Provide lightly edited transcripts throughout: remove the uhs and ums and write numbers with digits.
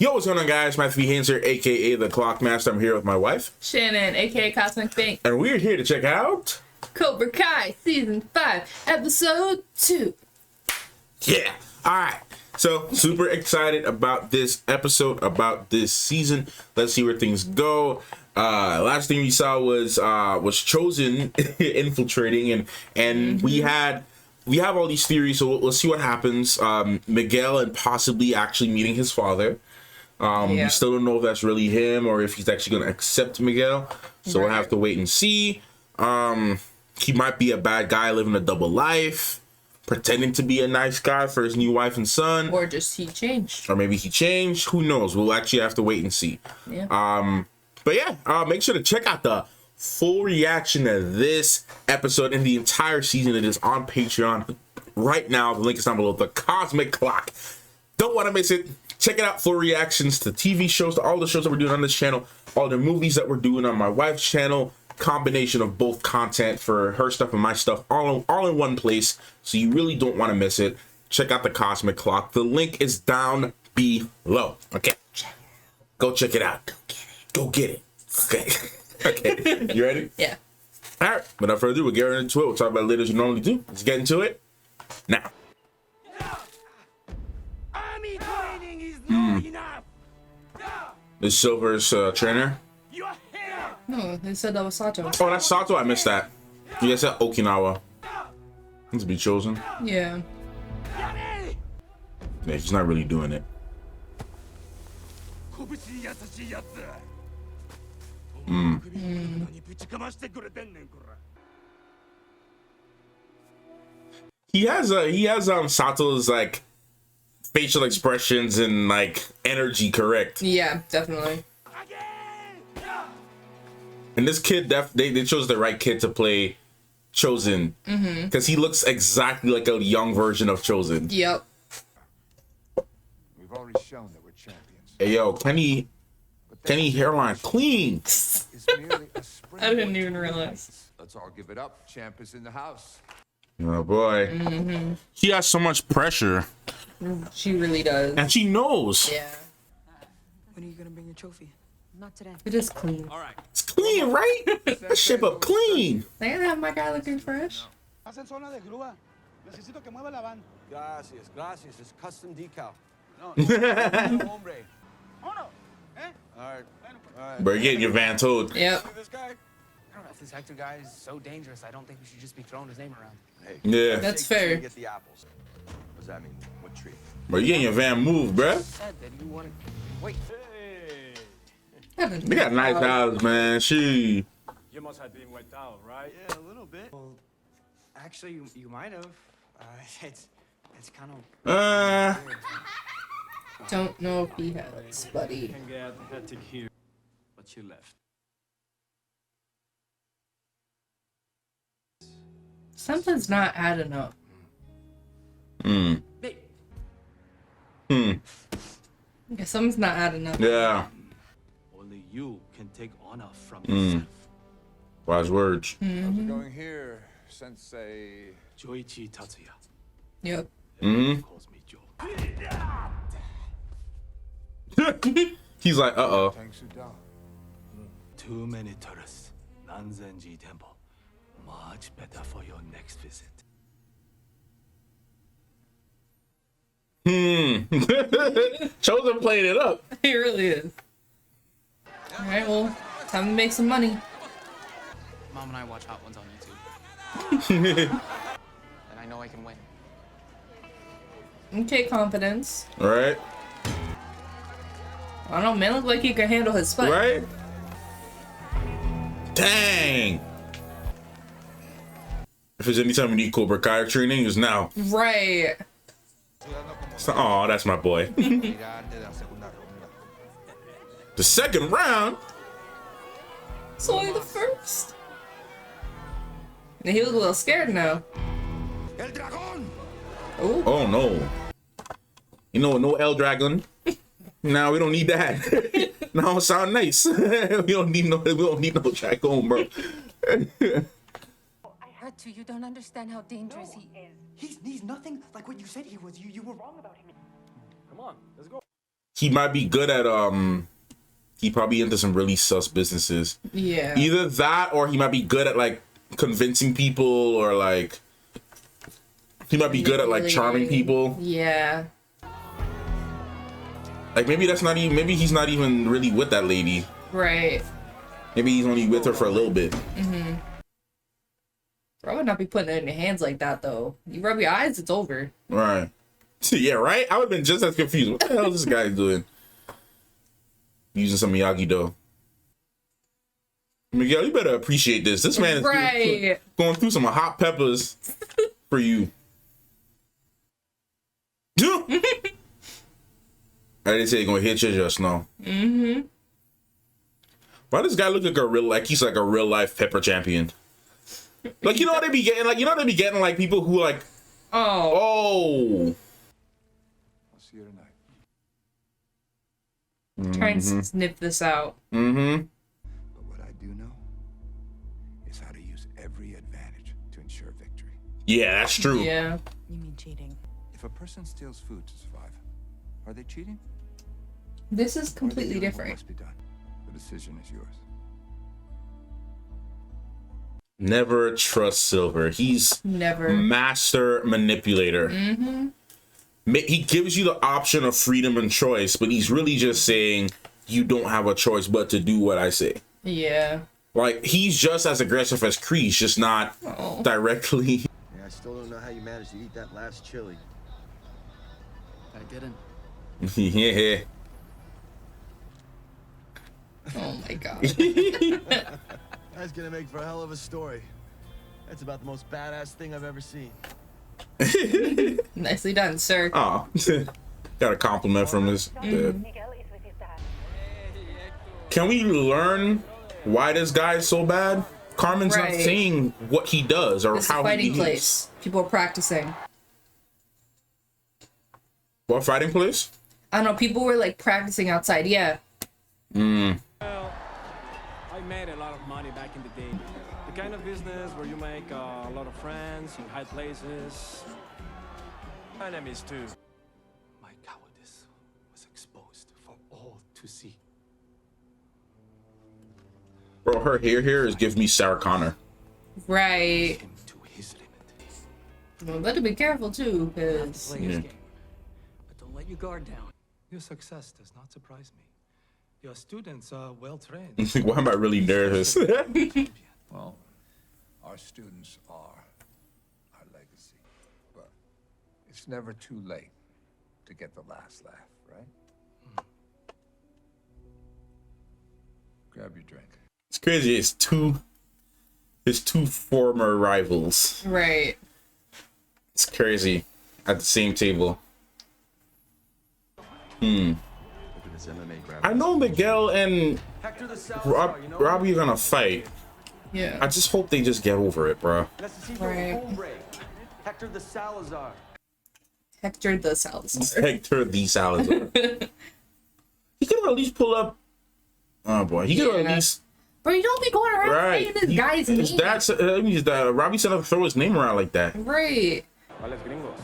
Yo, what's going on, guys? Matthew Haynes here, aka the Clockmaster. I'm here with my wife, Shannon, aka Cosmic Bank. and we're here to check out Cobra Kai Season 5, Episode 2. Yeah. Alright. So super excited about this episode, about this season. Let's see where things go. Last thing we saw was Chosen infiltrating, and we have all these theories, so let's see what happens. Miguel and possibly actually meeting his father. We still don't know if that's really him or if he's actually going to accept Miguel. So we'll have to wait and see. He might be a bad guy living a double life, pretending to be a nice guy for his new wife and son. Or just he changed. Or maybe he changed. Who knows? We'll actually have to wait and see. Yeah. But yeah, make sure to check out the full reaction to this episode and the entire season. It is on Patreon right now. The link is down below. The Cosmic Clock. Don't want to miss it. Check it out for reactions to TV shows, to all the shows that we're doing on this channel, all the movies that we're doing on my wife's channel, combination of both content for her stuff and my stuff, all in one place. So you really don't want to miss it. Check out the Cosmic Clock. The link is down below. Okay. Go check it out. Go get it. Okay. Okay. You ready? Yeah. All right. Without further ado, we'll get right into it. We'll talk about it later as we normally do. Let's get into it now. This Silver's trainer. No, they said that was Sato. Oh, that's Sato. I missed that. You guys said Okinawa. Needs to be chosen. Yeah. Yeah, he's not really doing it. He has Sato's like facial expressions and like energy correct. Yeah, definitely. And this kid, they chose the right kid to play Chosen, because he looks exactly like a young version of Chosen. Yep. We've already shown that we're champions. Hey yo, Kenny hairline clean. I didn't even realize. Let's all give it up. Champ is in the house. Oh boy, he has so much pressure, She really does. and she knows. Yeah. When are you gonna bring your trophy? Not today. It is clean. It's clean, right? That ship up clean. They gotta have my guy looking fresh. Hacen zona de grúa. Necesito que mueva la van. Gracias, gracias. It's custom decal. No, Hombre. Oh no. Eh? All right. All right. Bro, you're getting your van towed. Yep. See this guy? I don't know if this Hector guy is so dangerous. I don't think we should just be throwing his name around. Hey. Yeah. That's Take the tree fair. to get the apples. What does that mean? What tree? Bro, you getting your van moved, bruh. Said that you wanted. Wait. They got nice houses, man. She. You must have been wet down, right? Yeah, a little bit. Well, actually, you might have. It's kind of. Don't know if he has, buddy. Can get hectic here, but you left. Something's not adding up. Hey, Yeah, something's not adding up. Yeah. Only you can take honor from yourself. Wise words. How's it going here, Sensei? Joichi Tatsuya. Yep. Calls me Joe. He's like, uh-oh. Thanks, Udon. Too many tourists. Nanzenji Temple. Much better for your next visit. Chosen playing it up. He really is. Alright, well, time to make some money. Mom and I watch Hot Ones on YouTube. And I know I can win. Okay, confidence. Right? I don't know, man look like he can handle his spike. Right? Dang. If there's any time we need Cobra Kai training, it's now. Right. Oh, that's my boy. The second round? It's only the first. And he look a little scared now. Oh, Oh no. You know, no El Dragon. No, we don't need that. No, it sound nice. we don't need no Dragon, bro. Had to. You don't understand how dangerous he is. He's nothing like what you said he was. You were wrong about him. Come on, let's go. he might be good at he probably into some really sus businesses. Yeah. Either that or he might be good at like convincing people, or like he might be good at like charming people. Yeah. Like maybe that's not even, maybe he's not even really with that lady. Right. Maybe he's only with her for a little bit. Mm-hmm. I would not be putting it in your hands like that though. You rub your eyes, it's over. Right. Yeah, right? I would have been just as confused. What the hell is this guy doing? Using some Miyagi-Do. Miguel, you better appreciate this. This man is going through some hot peppers for you. I didn't say he's gonna hit you just now. Mm-hmm. Why does this guy look like a real, like he's like a real life pepper champion? Like, you know what they be getting? Like, you know they be getting like people who like, oh. I'll see you tonight. Try and sniff this out. Mm-hmm. But what I do know is how to use every advantage to ensure victory. Yeah, that's true. Yeah. You mean cheating? If a person steals food to survive, are they cheating? This is Or are they completely doing what different. must be done? The decision is yours. Never trust Silver. He's master manipulator. Mm-hmm. He gives you the option of freedom and choice, but he's really just saying you don't have a choice but to do what I say. Yeah. Like, he's just as aggressive as Kreese, just not directly. Yeah, I still don't know how you managed to eat that last chili. I didn't. Yeah. Oh my god. That's gonna make for a hell of a story. That's about the most badass thing I've ever seen. Nicely done, sir. Oh, got a compliment from his dad. Can we learn why this guy is so bad? Carmen's not saying what he does or this how is a fighting he place. People are practicing. What fighting place? I don't know. People were like practicing outside. Yeah. Well, I made a lot of money back in the day. The kind of business where you make a lot of friends in high places. Enemies too. My cowardice was exposed for all to see. Bro, her hair here is giving me Sarah Connor. Right. Him to his limit. Well, better be careful too, because. But don't let your guard down. Your success does not surprise me. Your students are well trained. Why am I really nervous? Well, our students are our legacy. But it's never too late to get the last laugh, right? Grab your drink. It's crazy. It's his two former rivals. Right. It's crazy. At the same table. I know Miguel and Robbie are gonna fight. Yeah. I just hope they just get over it, bro. Right. Hector the Salazar. Hector the Salazar. Hector the Salazar. He could at least pull up. Oh boy, he could at least. Bro, you don't be going around saying this guy's name. That means that Robbie said to throw his name around like that. Right. ¿Cuáles gringos?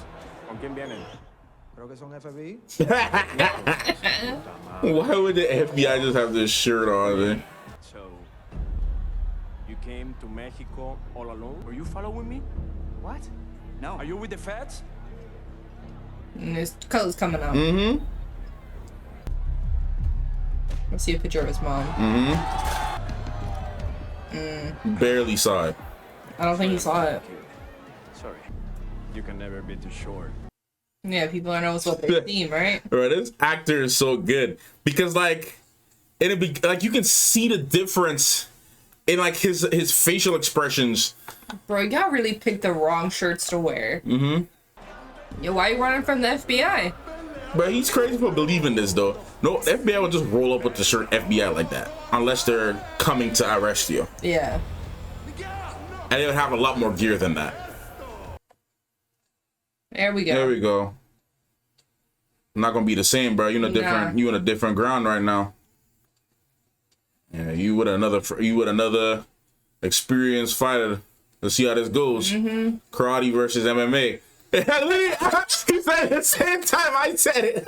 ¿Con quién vienen? Creo que son FBI. Why would the FBI just have this shirt on? Man? So, you came to Mexico all alone? Were you following me? What? No. Are you with the feds? And his color's coming out. Mm-hmm. Let's see a picture of his mom. Mm-hmm. Barely saw it. I don't think he saw it. Sorry. You can never be too short. Yeah, people don't know what they seem, right? Bro, this actor is so good because like it'd be like you can see the difference in like his facial expressions. Bro, y'all really picked the wrong shirts to wear. Mm-hmm. Yo, why you running from the FBI? But he's crazy for believing this though. No, the FBI would just roll up with the shirt FBI like that unless they're coming to arrest you. Yeah. And they would have a lot more gear than that. There we go. There we go. Not gonna be the same, bro. You in a different. Nah. You in a different ground right now. Yeah, you with another experienced fighter. Let's see how this goes. Mm-hmm. Karate versus MMA. He said it at the same time I said it.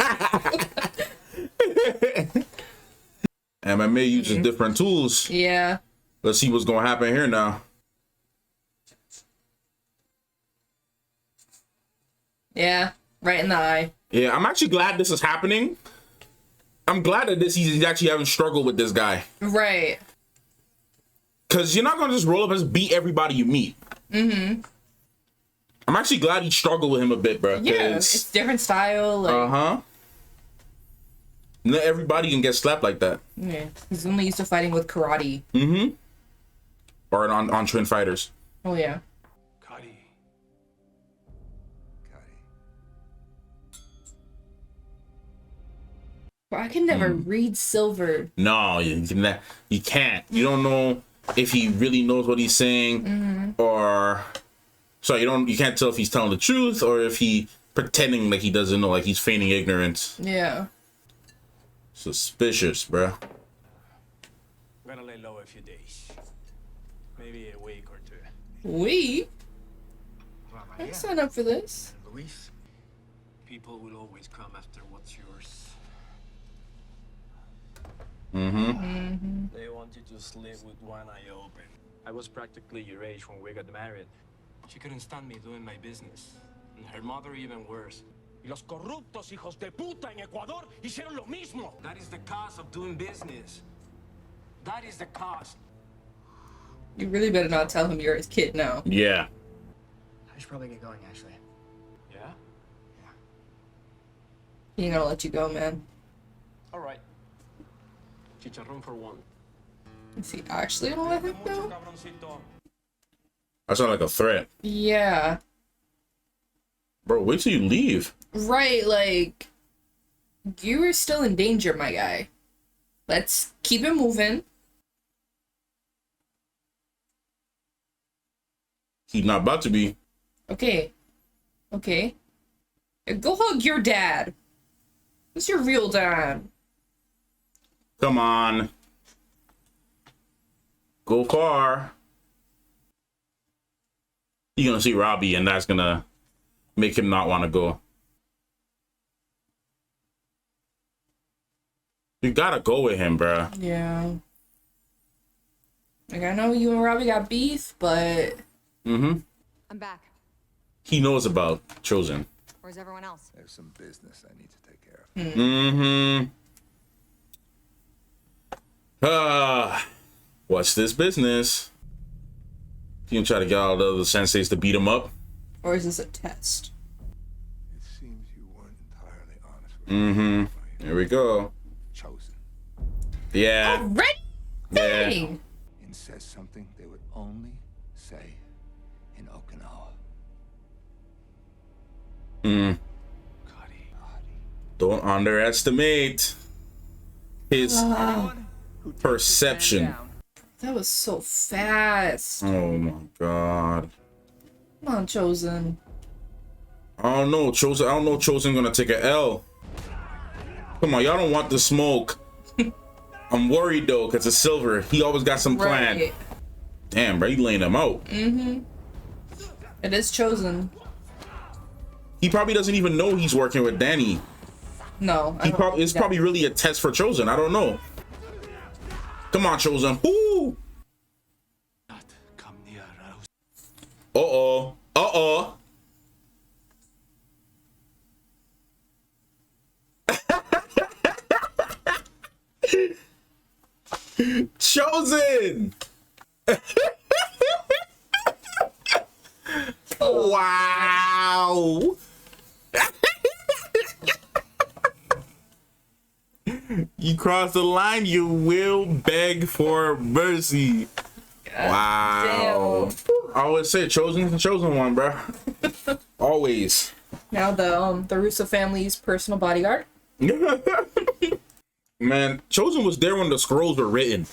MMA uses different tools. Yeah. Let's see what's gonna happen here now. Yeah. Right in the eye. Yeah, I'm actually glad this is happening. I'm glad that he's actually having struggle with this guy. Right. Because you're not gonna just roll up and just beat everybody you meet. Mm-hmm. I'm actually glad he struggled with him a bit, bro. Yeah, it's different style. Like, Not everybody can get slapped like that. Yeah, he's only used to fighting with karate. Mm-hmm. Or on Twin Fighters. Oh yeah. But I can never read Silver. No, you can't. You don't know if he really knows what he's saying, or so you can't tell if he's telling the truth or if he pretending like he doesn't know, like he's feigning ignorance. Yeah. Suspicious, bro. I'm gonna lay low a few days, maybe a week or two. We? I signed up for this. Luis? People will always come after what's yours. They want you to sleep with one eye open. I was practically your age when we got married. She couldn't stand me doing my business. And her mother even worse. Y los corruptos hijos de puta en Ecuador hicieron lo mismo. That is the cost of doing business. That is the cost. You really better not tell him you're his kid now. Yeah. I should probably get going, actually. Yeah? He ain't gonna let you go, man. All right. Chicharrón for one. Is he actually gonna let him go? That sounds like a threat. Yeah. Bro, wait till you leave. Right, like, you are still in danger, my guy. Let's keep it moving. He's not about to be. Okay. Okay. Go hug your dad. Who's your real dad? Come on. Go far. You're gonna see Robbie, and that's gonna make him not want to go. You gotta go with him, bruh. Yeah. Like, I know you and Robbie got beef, but... I'm back. He knows about Chosen. Where's everyone else? There's some business I need to take care of. What's this business? You can try to get all the other senseis to beat him up. Or is this a test? It seems you weren't entirely honest with me. Here we go. Chosen. Yeah. Already? Yeah. Dang. And says something they would only say in Okinawa. Don't underestimate his perception. That was so fast. Oh my god. Come on, Chosen. I don't know, Chosen. I don't know Chosen gonna take a L. Come on, y'all don't want the smoke. I'm worried though, because it's Silver. He always got some plan. Right. Damn, bro, you laying him out. It is Chosen. He probably doesn't even know he's working with Danny. No. It's probably really a test for Chosen. I don't know. Come on, Chosen. Woo! Come near Uh-oh. Uh-oh. Chosen! Wow! You cross the line, you will beg for mercy. Wow. I would say Chosen is the chosen one, bro. Always. Now the Russo family's personal bodyguard. Man, Chosen was there when the scrolls were written.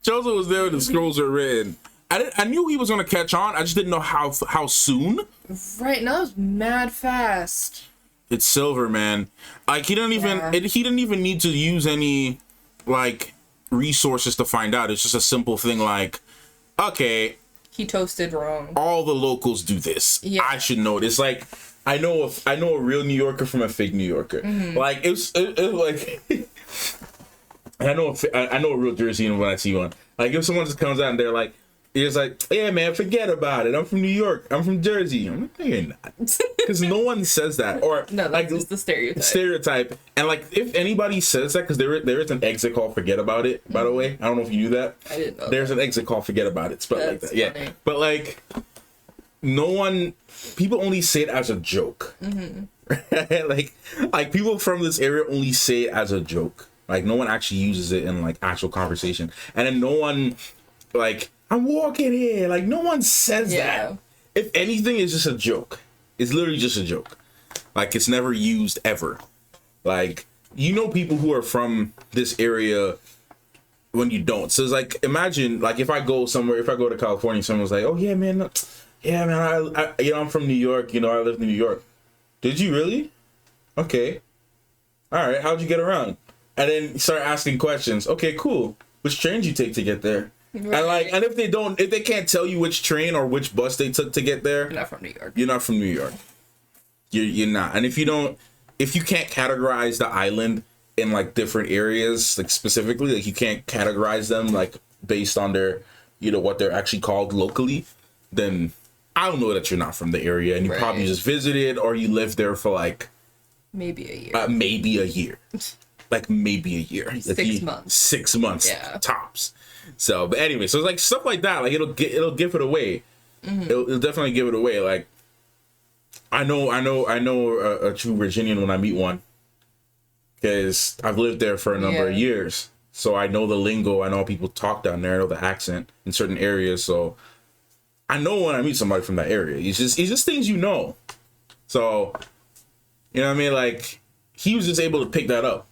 Chosen was there when the scrolls were written. I knew he was gonna catch on. I just didn't know how soon. Right now, it's mad fast. It's Silver, man. Like he didn't even need to use any like resources to find out. It's just a simple thing like, okay, he toasted wrong. All the locals do this. Yeah. I should know it. It's like I know a real New Yorker from a fake New Yorker. Like it was like I know a real Jerseyan when I see one. Like if someone just comes out and they're like, it's like, yeah, man, forget about it. I'm from New York. I'm from Jersey. I'm like, no, you're not, because no one says that. Or No, that's like just the stereotype. Stereotype. And like if anybody says that, because there is an exit call, forget about it. By the way, I don't know if you knew that. I didn't know. There's an exit call, forget about it. But like That's that, yeah. funny. But like, no one. People only say it as a joke. like people from this area only say it as a joke. Like no one actually uses it in like actual conversation. And then no one like, I'm walking here. Like no one says that. If anything, it's just a joke. It's literally just a joke. Like it's never used ever. Like you know people who are from this area when you don't. So it's like imagine like if I go somewhere, if I go to California, someone's like, oh yeah man, I I'm from New York. You know I live in New York. Did you really? Okay. All right. How'd you get around? And then you start asking questions. Okay, cool. Which train did you take to get there? Right. And if they can't tell you which train or which bus they took to get there, You're not from New York. You're not from New York. You're not. And if you can't categorize the island in like different areas, like specifically, like you can't categorize them like based on their, what they're actually called locally, then I don't know that you're not from the area, and you probably just visited or you lived there for like maybe a year. Maybe a year. Like maybe a year. 6 months. 6 months tops. So, but anyway, so it's like stuff like that. Like it'll give it away. It'll definitely give it away. Like I know a true Virginian when I meet one, because I've lived there for a number of years. So I know the lingo. I know how people talk down there. I know the accent in certain areas. So I know when I meet somebody from that area. It's just things you know. So you know what I mean? Like he was just able to pick that up.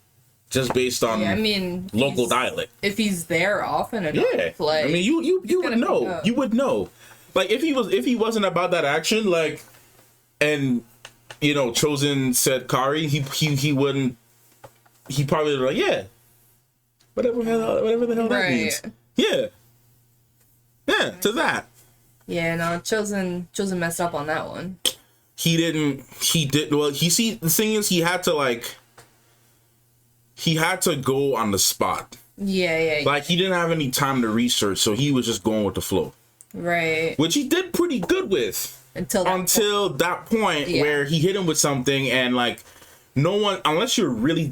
Just based on local dialect. If he's there often enough, like I mean, you would know. You would know. Like if he wasn't about that action, like, and Chosen said Kari, he wouldn't. He probably would be like, yeah, whatever the hell that means. Yeah, to that. Yeah, no, Chosen messed up on that one. He didn't. Well, the thing is, he had to go on the spot. Yeah. Like he didn't have any time to research, so he was just going with the flow. Right. Which he did pretty good with. Until that point where he hit him with something, and like no one, unless you're a really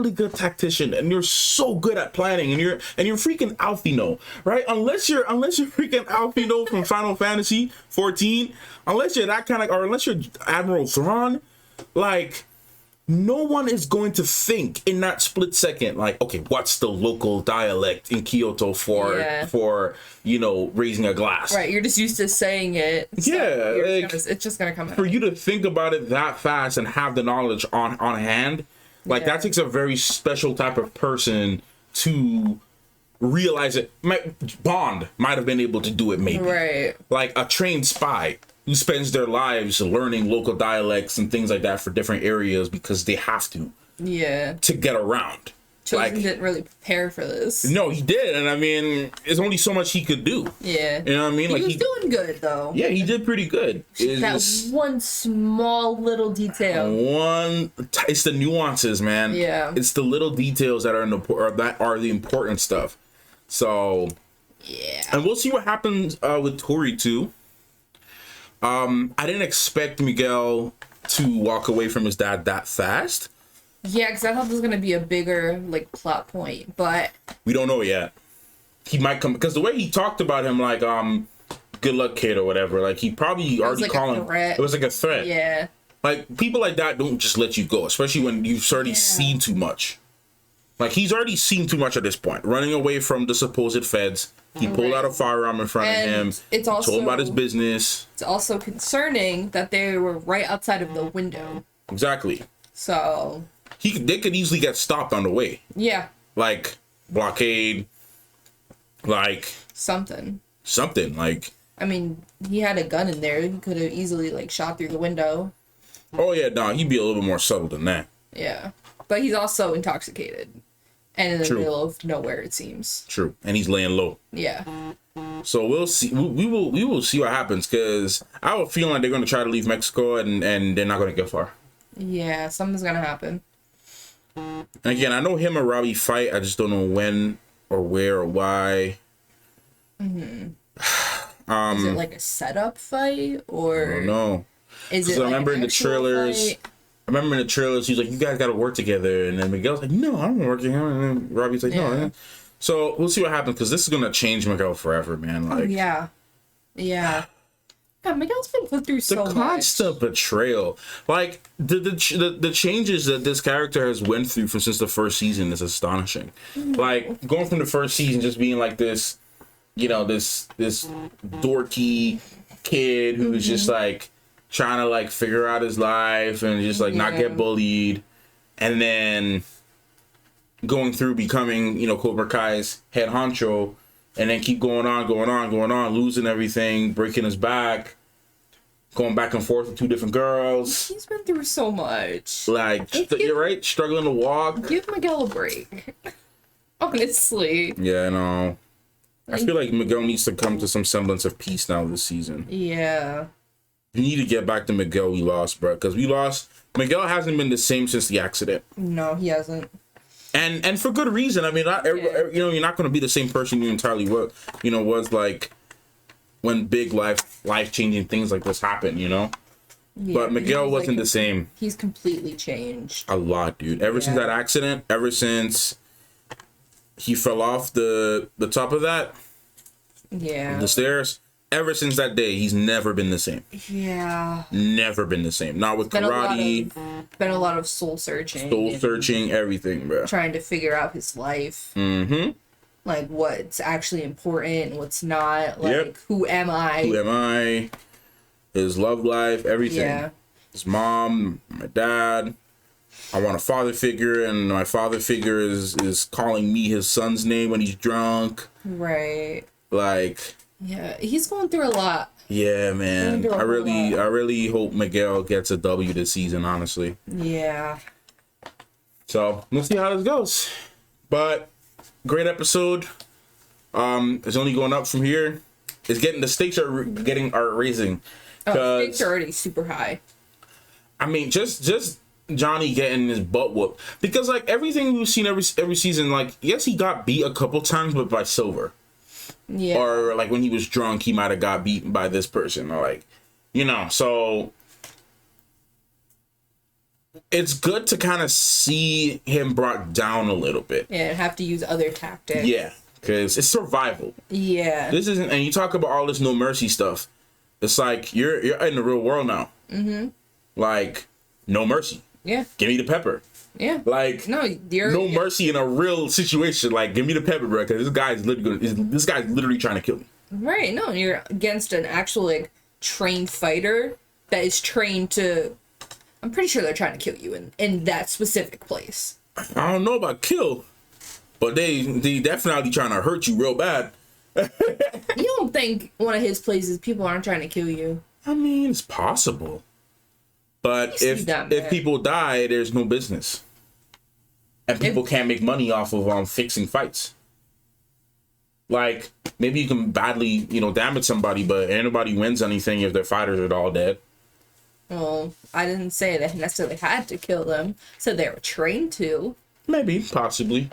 good tactician and you're so good at planning and you're freaking Alfino, right? Unless you're freaking Alfino from Final Fantasy 14, unless you're that kind of, or unless you're Admiral Thrawn, like no one is going to think in that split second, like, okay, what's the local dialect in Kyoto for raising a glass? Right, you're just used to saying it. So it's just gonna come out. For you to think about it that fast and have the knowledge on hand, like that takes a very special type of person to realize it. Bond might have been able to do it, maybe. Right. Like a trained spy who spends their lives learning local dialects and things like that for different areas because they have to. Yeah. To get around. Chosen didn't really prepare for this. No, he did, and I mean, there's only so much he could do. Yeah. You know what I mean? He was doing good though. Yeah, he did pretty good. That one small little detail. It's the nuances, man. Yeah. It's the little details that are the important stuff. So. Yeah. And we'll see what happens with Tori too. I didn't expect Miguel to walk away from his dad that fast. Yeah, because I thought this was gonna be a bigger plot point, but we don't know yet. He might come because the way he talked about him, like good luck kid or whatever, like he probably already called him. It was like a threat. Yeah. Like people like that don't just let you go, especially when you've already seen too much. Like he's already seen too much at this point, running away from the supposed feds. He pulled out a firearm in front of him. It's also told him about his business. It's also concerning that they were right outside of the window. Exactly. So they could easily get stopped on the way. Yeah. Like blockade. Like something. Like. I mean, he had a gun in there. He could have easily shot through the window. Oh yeah, no, he'd be a little bit more subtle than that. Yeah, but he's also intoxicated. And in the True. middle of nowhere, it seems. True. And he's laying low. Yeah. So we'll see. We will see what happens, because I have a feeling like they're going to try to leave Mexico and they're not going to get far. Yeah, something's gonna happen. And again, I know him and Robbie fight. I just don't know when or where or why. Is it like a setup fight, or I don't know. is it? I Like remember an in the actual trailers. fight? I remember in the trailers, he's like, "You guys got to work together," and then Miguel's like, "No, I don't work with him." And then Robbie's like, Yeah. "No." So we'll see what happens, because this is gonna change Miguel forever, man. Like, Yeah. God, Miguel's been put through so the constant betrayal, like the changes that this character has went through since the first season is astonishing. Like going from the first season just being like this, this dorky kid who's just like trying to like figure out his life and just like not get bullied, and then going through becoming Cobra Kai's head honcho, and then keep going on, losing everything, breaking his back, going back and forth with 2 different girls. He's been through so much. Like, you're right, struggling to walk. Give Miguel a break. Honestly. Yeah, I know. I feel like Miguel needs to come to some semblance of peace now this season. Yeah. We need to get back to Miguel we lost, bro. Because Miguel hasn't been the same since the accident. No, he hasn't. And for good reason. I mean, you're not going to be the same person you entirely was like when big life-changing things like this happen, Yeah, but Miguel wasn't the same. He's completely changed. A lot, dude. Ever since that accident, ever since he fell off the top of the stairs, ever since that day, he's never been the same. Yeah. Never been the same. Not with karate. Been a lot of soul searching. Everything, bro. Trying to figure out his life. Mm-hmm. Like, what's actually important, what's not. Like, who am I? His love life, everything. Yeah. His mom, my dad. I want a father figure, and my father figure is calling me his son's name when he's drunk. Right. Like... Yeah, he's going through a lot. Yeah, man. I really hope Miguel gets a W this season, honestly. Yeah. So we'll see how this goes. But great episode. It's only going up from here. The stakes are raising. Oh, stakes are already super high. I mean, just Johnny getting his butt whooped, because like everything we've seen every season, like yes, he got beat a couple times, but by Silver. Yeah. Or like when he was drunk, he might have got beaten by this person, or like, so it's good to kind of see him brought down a little bit. Yeah, and have to use other tactics. Yeah, because it's survival. Yeah. This isn't, and you talk about all this no mercy stuff. It's like you're in the real world now. Mm-hmm. Like, no mercy. Yeah. Give me the pepper. Yeah. Like, no mercy in a real situation. Like, give me the pepper, bro, because this guy's literally trying to kill me. Right. No, you're against an actual like trained fighter that is trained to. I'm pretty sure they're trying to kill you in that specific place. I don't know about kill, but they definitely trying to hurt you real bad. You don't think one of his places people aren't trying to kill you? I mean, it's possible. But if people die, there's no business. And people can't make money off of fixing fights. Like, maybe you can badly, damage somebody, but anybody wins anything if their fighters are all dead. Well, I didn't say they necessarily had to kill them, so they were trained to. Maybe, possibly.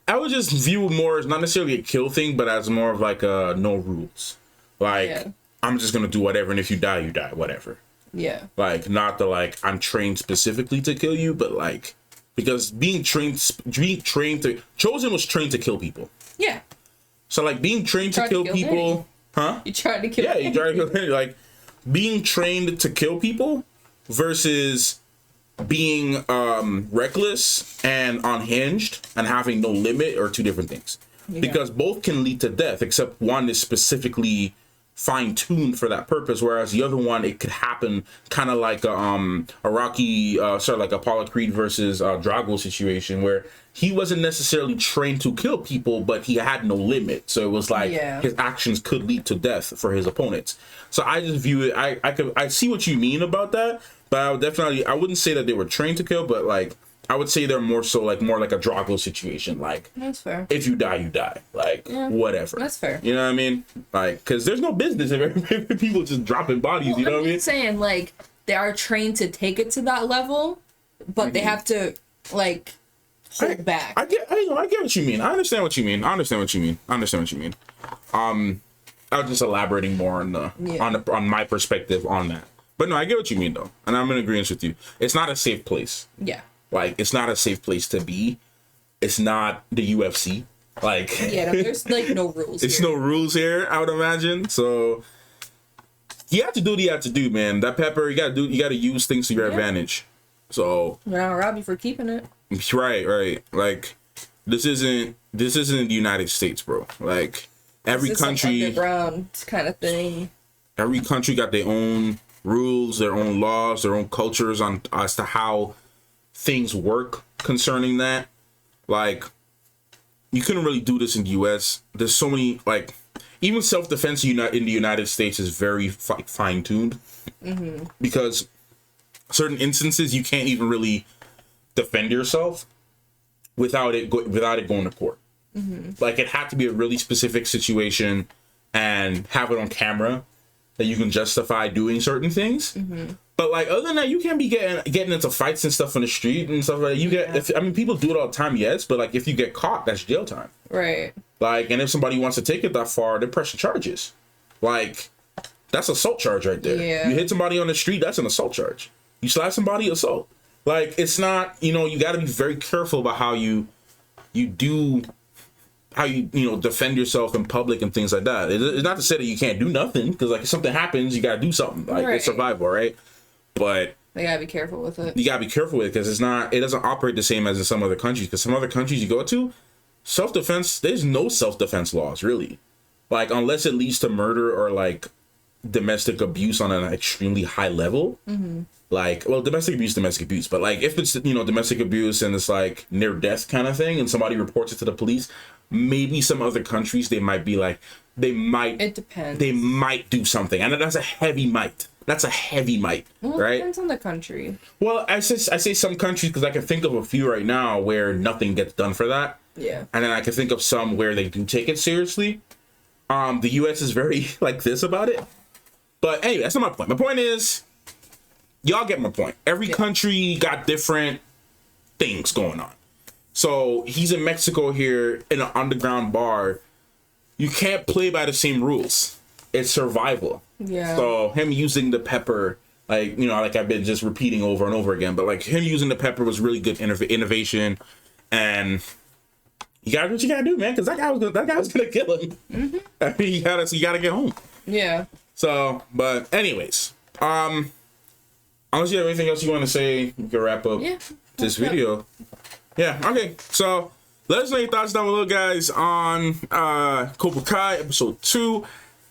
I would just view it more as not necessarily a kill thing, but as more of like no rules. Like, I'm just gonna do whatever, and if you die, whatever. Yeah. Like, not the like I'm trained specifically to kill you, but like because Chosen was trained to kill people. Yeah. So like being trained to kill people, huh? You tried to kill. Yeah, you tried to kill. Like being trained to kill people versus being reckless and unhinged and having no limit are 2 different things. Yeah. Because both can lead to death, except one is specifically fine-tuned for that purpose, whereas the other one, it could happen kind of like a Rocky, like Apollo Creed versus Drago situation, where he wasn't necessarily trained to kill people, but he had no limit. So it was like his actions could lead to death for his opponents. So I just view it, I see what you mean about that, but I wouldn't say that they were trained to kill, but like I would say they're more so like more like a Drago situation. Like, That's fair. if you die, you die. Like, whatever. That's fair. You know what I mean? Like, because there's no business if people just dropping bodies. You know what I mean? I'm saying, like, they are trained to take it to that level, but they have to, like, hold back. I get what you mean. I understand what you mean. I was just elaborating more on on my perspective on that. But no, I get what you mean though, and I'm in agreement with you. It's not a safe place. Yeah. Like, it's not a safe place to be. It's not the UFC. Like, Yeah, no, there's like no rules. It's here. no rules here, I would imagine. So you have to do what you have to do, man. That pepper, you gotta use things to your advantage. So We're not rob you for keeping it. right. Like, this isn't the United States, bro. Like, every country, underground kind of thing. every country got their own rules, their own laws, their own cultures on as to how things work concerning that. Like, you couldn't really do this in the US. There's so many, like, even self-defense in the United States is very fine-tuned. Because certain instances you can't even really defend yourself without it going to court. Like, it had to be a really specific situation and have it on camera that you can justify doing certain things. But like, other than that, you can't be getting into fights and stuff on the street and stuff like that. People do it all the time, yes, but like, if you get caught, that's jail time. Right. Like, and if somebody wants to take it that far, they're pressing charges. Like, that's assault charge right there. Yeah. You hit somebody on the street, that's an assault charge. You slap somebody, assault. Like, it's not, you got to be very careful about how you defend yourself in public and things like that. It's not to say that you can't do nothing, because like, if something happens, you got to do something. Like, it's survival, right? But they gotta be careful with it. You gotta be careful with it, because it doesn't operate the same as in some other countries. Because some other countries you go to, self-defense, there's no self-defense laws, really. Like, unless it leads to murder or like domestic abuse on an extremely high level. Like, well, domestic abuse, but like, if it's domestic abuse and it's like near death kind of thing, and somebody reports it to the police, maybe some other countries it depends. They might do something, and that's a heavy might. That's a heavy might, well, right? It depends on the country. Well, I say some countries because I can think of a few right now where nothing gets done for that. Yeah. And then I can think of some where they do take it seriously. The U.S. is very like this about it. But anyway, that's not my point. My point is, y'all get my point. Every country got different things going on. So he's in Mexico here in an underground bar. You can't play by the same rules. It's survival. Yeah. So him using the pepper, like, like I've been just repeating over and over again, but like, him using the pepper was really good innovation, and you gotta do what you gotta do, man, because that guy was gonna kill him. I mean, you gotta get home. Yeah. So, but anyways, unless you have anything else you want to say, we can wrap up this video. Yeah. Okay. So let us know your thoughts down below, guys, on Cobra Kai episode 2.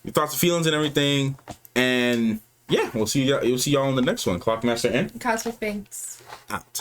Your thoughts and feelings and everything, and yeah, we'll see y'all in the next one. Clockmaster and Cosmic Banks out.